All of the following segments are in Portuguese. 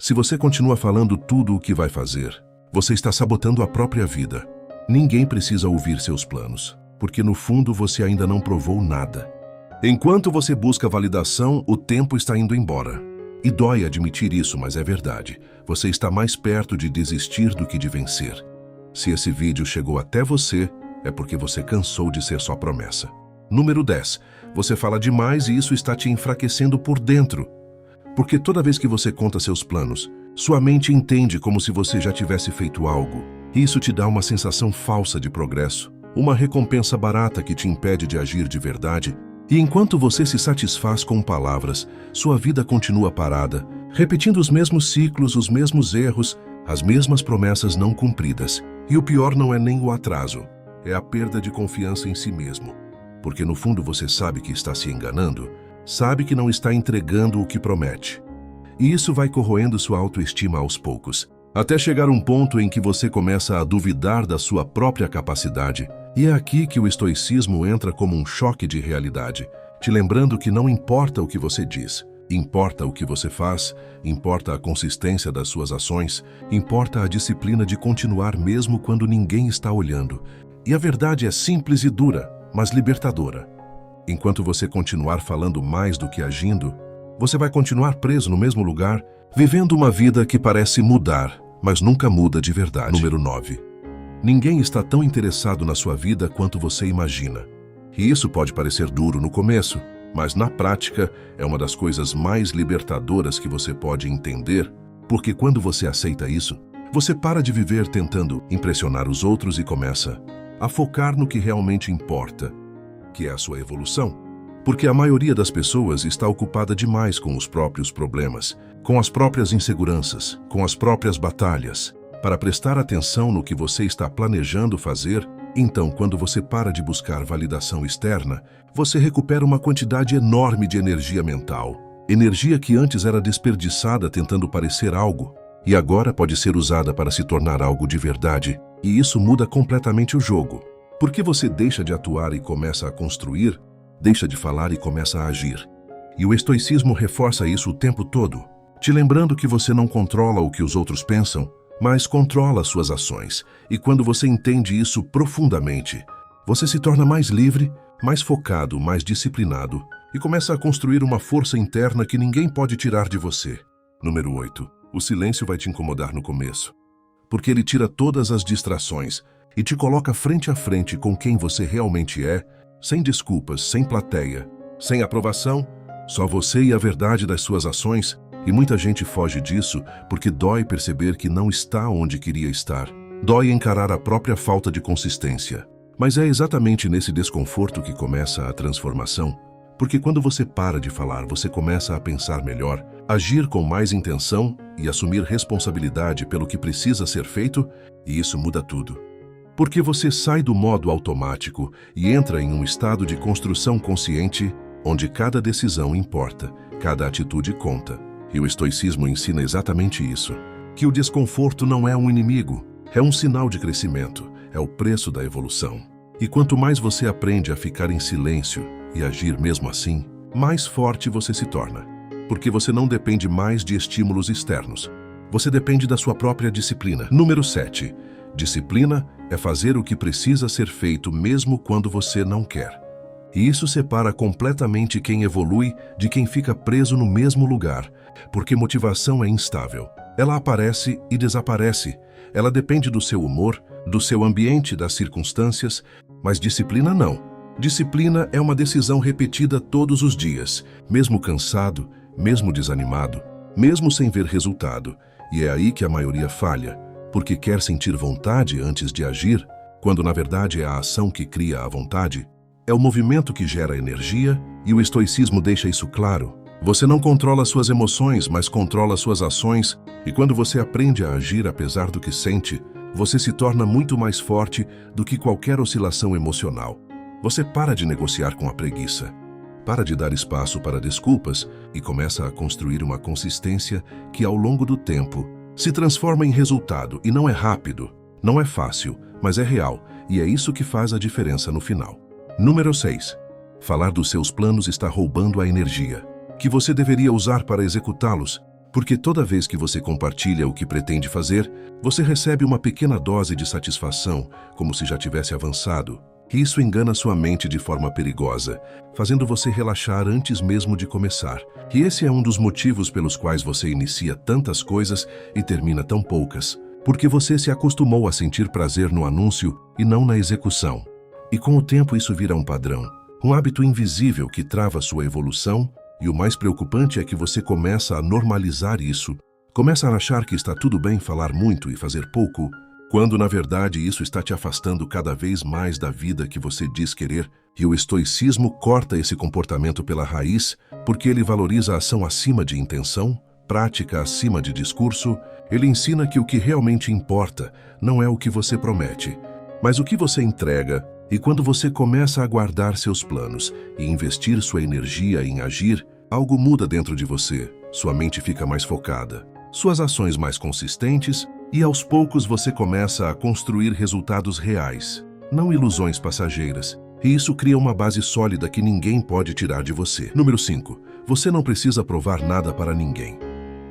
Se você continua falando tudo o que vai fazer, você está sabotando a própria vida. Ninguém precisa ouvir seus planos, porque no fundo você ainda não provou nada. Enquanto você busca validação, o tempo está indo embora. E dói admitir isso, mas é verdade. Você está mais perto de desistir do que de vencer. Se esse vídeo chegou até você, é porque você cansou de ser só promessa. Número 10. Você fala demais e isso está te enfraquecendo por dentro. Porque toda vez que você conta seus planos, sua mente entende como se você já tivesse feito algo. E isso te dá uma sensação falsa de progresso, uma recompensa barata que te impede de agir de verdade. E enquanto você se satisfaz com palavras, sua vida continua parada, repetindo os mesmos ciclos, os mesmos erros, as mesmas promessas não cumpridas. E o pior não é nem o atraso, é a perda de confiança em si mesmo. Porque no fundo você sabe que está se enganando, sabe que não está entregando o que promete. E isso vai corroendo sua autoestima aos poucos, até chegar um ponto em que você começa a duvidar da sua própria capacidade. E é aqui que o estoicismo entra como um choque de realidade, te lembrando que não importa o que você diz, importa o que você faz, importa a consistência das suas ações, importa a disciplina de continuar mesmo quando ninguém está olhando. E a verdade é simples e dura, mas libertadora. Enquanto você continuar falando mais do que agindo, você vai continuar preso no mesmo lugar, vivendo uma vida que parece mudar, mas nunca muda de verdade. Número 9. Ninguém está tão interessado na sua vida quanto você imagina. E isso pode parecer duro no começo, mas na prática é uma das coisas mais libertadoras que você pode entender, porque quando você aceita isso, você para de viver tentando impressionar os outros e começa a focar no que realmente importa, que é a sua evolução. Porque a maioria das pessoas está ocupada demais com os próprios problemas, com as próprias inseguranças, com as próprias batalhas, para prestar atenção no que você está planejando fazer. Então, quando você para de buscar validação externa, você recupera uma quantidade enorme de energia mental, energia que antes era desperdiçada tentando parecer algo, e agora pode ser usada para se tornar algo de verdade. E isso muda completamente o jogo. Porque você deixa de atuar e começa a construir, deixa de falar e começa a agir. E o estoicismo reforça isso o tempo todo, te lembrando que você não controla o que os outros pensam, mas controla suas ações. E quando você entende isso profundamente, você se torna mais livre, mais focado, mais disciplinado e começa a construir uma força interna que ninguém pode tirar de você. Número 8. O silêncio vai te incomodar no começo, porque ele tira todas as distrações e te coloca frente a frente com quem você realmente é, sem desculpas, sem plateia, sem aprovação, só você e a verdade das suas ações. E muita gente foge disso porque dói perceber que não está onde queria estar. Dói encarar a própria falta de consistência. Mas é exatamente nesse desconforto que começa a transformação. Porque quando você para de falar, você começa a pensar melhor, agir com mais intenção e assumir responsabilidade pelo que precisa ser feito, e isso muda tudo. Porque você sai do modo automático e entra em um estado de construção consciente, onde cada decisão importa, cada atitude conta. E o estoicismo ensina exatamente isso, que o desconforto não é um inimigo, é um sinal de crescimento, é o preço da evolução. E quanto mais você aprende a ficar em silêncio e agir mesmo assim, mais forte você se torna. Porque você não depende mais de estímulos externos, você depende da sua própria disciplina. Número 7. Disciplina é fazer o que precisa ser feito mesmo quando você não quer. E isso separa completamente quem evolui de quem fica preso no mesmo lugar, porque motivação é instável. Ela aparece e desaparece. Ela depende do seu humor, do seu ambiente, das circunstâncias, mas disciplina não. Disciplina é uma decisão repetida todos os dias, mesmo cansado, mesmo desanimado, mesmo sem ver resultado. E é aí que a maioria falha, porque quer sentir vontade antes de agir, quando na verdade é a ação que cria a vontade. É o movimento que gera energia, e o estoicismo deixa isso claro. Você não controla suas emoções, mas controla suas ações, e quando você aprende a agir apesar do que sente, você se torna muito mais forte do que qualquer oscilação emocional. Você para de negociar com a preguiça, para de dar espaço para desculpas e começa a construir uma consistência que ao longo do tempo se transforma em resultado. E não é rápido, não é fácil, mas é real, e é isso que faz a diferença no final. Número 6. Falar dos seus planos está roubando a energia que você deveria usar para executá-los, Porque toda vez que você compartilha o que pretende fazer, você recebe uma pequena dose de satisfação, como se já tivesse avançado. E isso engana sua mente de forma perigosa, fazendo você relaxar antes mesmo de começar. E esse é um dos motivos pelos quais você inicia tantas coisas e termina tão poucas. Porque você se acostumou a sentir prazer no anúncio e não na execução. E com o tempo isso vira um padrão, um hábito invisível que trava sua evolução. E o mais preocupante é que você começa a normalizar isso, começa a achar que está tudo bem falar muito e fazer pouco, quando na verdade isso está te afastando cada vez mais da vida que você diz querer. E o estoicismo corta esse comportamento pela raiz, porque ele valoriza a ação acima de intenção, prática acima de discurso. Ele ensina que o que realmente importa não é o que você promete, mas o que você entrega. E quando você começa a guardar seus planos e investir sua energia em agir, algo muda dentro de você. Sua mente fica mais focada, suas ações mais consistentes e aos poucos você começa a construir resultados reais, não ilusões passageiras. E isso cria uma base sólida que ninguém pode tirar de você. Número 5. Você não precisa provar nada para ninguém.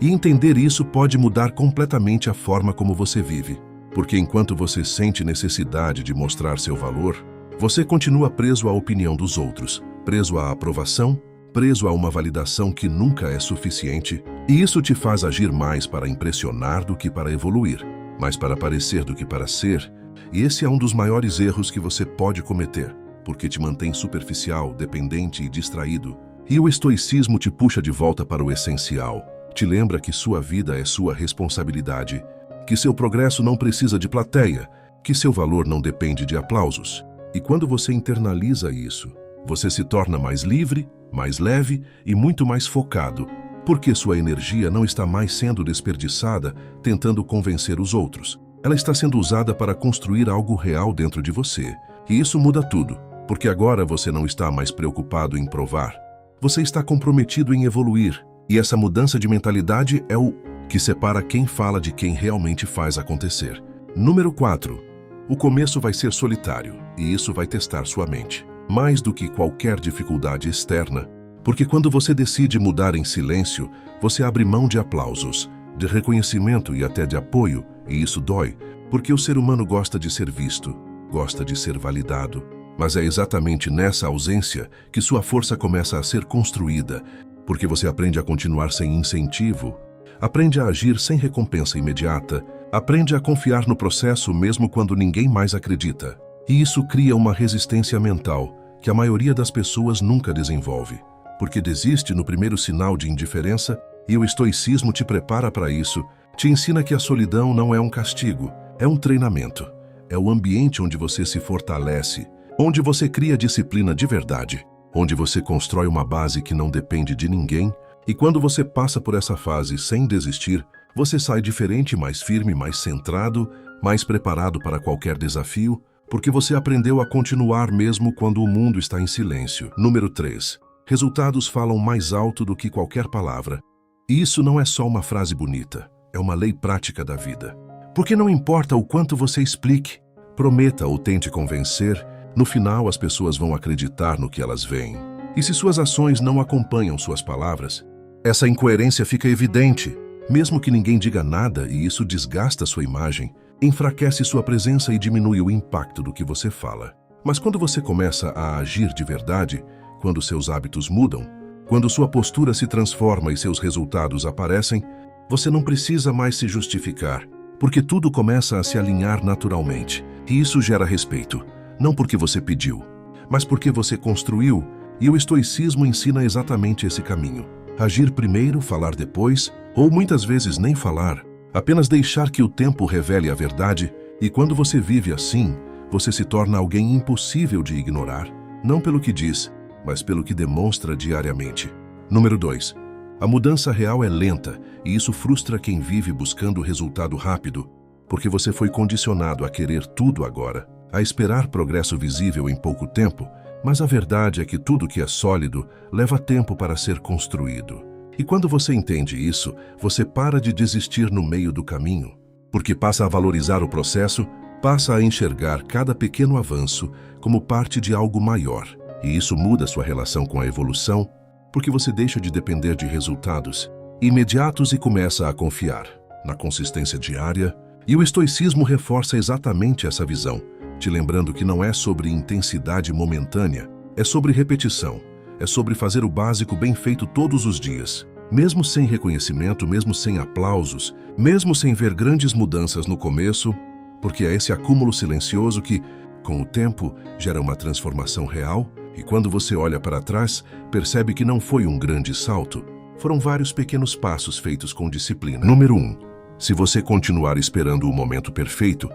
E entender isso pode mudar completamente a forma como você vive. Porque enquanto você sente necessidade de mostrar seu valor, você continua preso à opinião dos outros, preso à aprovação, preso a uma validação que nunca é suficiente, e isso te faz agir mais para impressionar do que para evoluir, mais para parecer do que para ser, e esse é um dos maiores erros que você pode cometer, porque te mantém superficial, dependente e distraído. E o estoicismo te puxa de volta para o essencial, te lembra que sua vida é sua responsabilidade, que seu progresso não precisa de plateia, que seu valor não depende de aplausos. E quando você internaliza isso, você se torna mais livre, mais leve e muito mais focado, porque sua energia não está mais sendo desperdiçada tentando convencer os outros. Ela está sendo usada para construir algo real dentro de você. E isso muda tudo, porque agora você não está mais preocupado em provar. Você está comprometido em evoluir. E essa mudança de mentalidade é o que separa quem fala de quem realmente faz acontecer. Número 4. O começo vai ser solitário, e isso vai testar sua mente, mais do que qualquer dificuldade externa, porque quando você decide mudar em silêncio, você abre mão de aplausos, de reconhecimento e até de apoio, e isso dói, porque o ser humano gosta de ser visto, gosta de ser validado. Mas é exatamente nessa ausência que sua força começa a ser construída, porque você aprende a continuar sem incentivo, aprende a agir sem recompensa imediata, aprende a confiar no processo mesmo quando ninguém mais acredita. E isso cria uma resistência mental que a maioria das pessoas nunca desenvolve, porque desiste no primeiro sinal de indiferença, e o estoicismo te prepara para isso, te ensina que a solidão não é um castigo, é um treinamento, é o ambiente onde você se fortalece, onde você cria disciplina de verdade, onde você constrói uma base que não depende de ninguém. E quando você passa por essa fase sem desistir, você sai diferente, mais firme, mais centrado, mais preparado para qualquer desafio, porque você aprendeu a continuar mesmo quando o mundo está em silêncio. Número 3. Resultados falam mais alto do que qualquer palavra. E isso não é só uma frase bonita, é uma lei prática da vida. Porque não importa o quanto você explique, prometa ou tente convencer, no final as pessoas vão acreditar no que elas veem. E se suas ações não acompanham suas palavras, essa incoerência fica evidente, mesmo que ninguém diga nada, e isso desgasta sua imagem, enfraquece sua presença e diminui o impacto do que você fala. Mas quando você começa a agir de verdade, quando seus hábitos mudam, quando sua postura se transforma e seus resultados aparecem, você não precisa mais se justificar, porque tudo começa a se alinhar naturalmente. E isso gera respeito, não porque você pediu, mas porque você construiu, e o estoicismo ensina exatamente esse caminho. Agir primeiro, falar depois, ou muitas vezes nem falar, apenas deixar que o tempo revele a verdade, e quando você vive assim, você se torna alguém impossível de ignorar, não pelo que diz, mas pelo que demonstra diariamente. Número 2. A mudança real é lenta, e isso frustra quem vive buscando resultado rápido, porque você foi condicionado a querer tudo agora, a esperar progresso visível em pouco tempo, mas a verdade é que tudo que é sólido leva tempo para ser construído. E quando você entende isso, você para de desistir no meio do caminho, porque passa a valorizar o processo, passa a enxergar cada pequeno avanço como parte de algo maior. E isso muda sua relação com a evolução, porque você deixa de depender de resultados imediatos e começa a confiar na consistência diária, e o estoicismo reforça exatamente essa visão, te lembrando que não é sobre intensidade momentânea, é sobre repetição, é sobre fazer o básico bem feito todos os dias, mesmo sem reconhecimento, mesmo sem aplausos, mesmo sem ver grandes mudanças no começo, porque é esse acúmulo silencioso que, com o tempo, gera uma transformação real, e quando você olha para trás, percebe que não foi um grande salto, foram vários pequenos passos feitos com disciplina. Número 1. Se você continuar esperando o momento perfeito,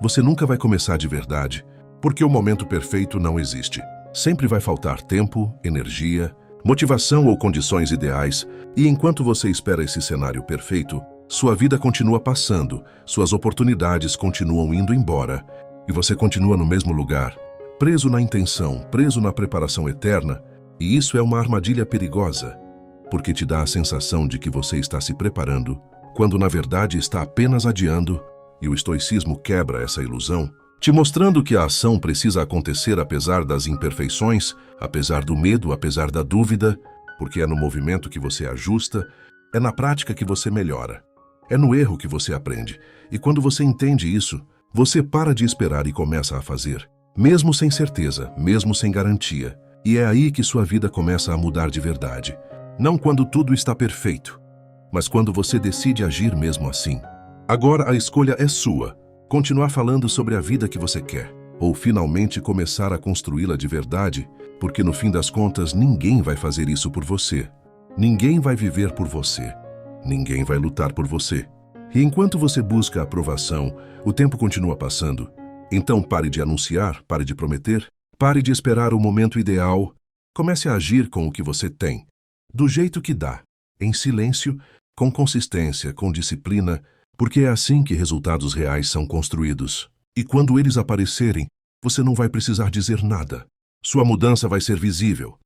você nunca vai começar de verdade, porque o momento perfeito não existe. Sempre vai faltar tempo, energia, motivação ou condições ideais, e enquanto você espera esse cenário perfeito, sua vida continua passando, suas oportunidades continuam indo embora, e você continua no mesmo lugar, preso na intenção, preso na preparação eterna, e isso é uma armadilha perigosa, porque te dá a sensação de que você está se preparando, quando na verdade está apenas adiando, e o estoicismo quebra essa ilusão, te mostrando que a ação precisa acontecer apesar das imperfeições, apesar do medo, apesar da dúvida, porque é no movimento que você ajusta, é na prática que você melhora, é no erro que você aprende, e quando você entende isso, você para de esperar e começa a fazer, mesmo sem certeza, mesmo sem garantia, e é aí que sua vida começa a mudar de verdade. Não quando tudo está perfeito, mas quando você decide agir mesmo assim. Agora a escolha é sua. Continuar falando sobre a vida que você quer, ou finalmente começar a construí-la de verdade, porque no fim das contas ninguém vai fazer isso por você. Ninguém vai viver por você. Ninguém vai lutar por você. E enquanto você busca a aprovação, o tempo continua passando. Então pare de anunciar, pare de prometer, pare de esperar o momento ideal. Comece a agir com o que você tem. Do jeito que dá, em silêncio, com consistência, com disciplina, porque é assim que resultados reais são construídos. E quando eles aparecerem, você não vai precisar dizer nada. Sua mudança vai ser visível,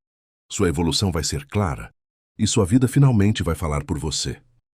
sua evolução vai ser clara, e sua vida finalmente vai falar por você.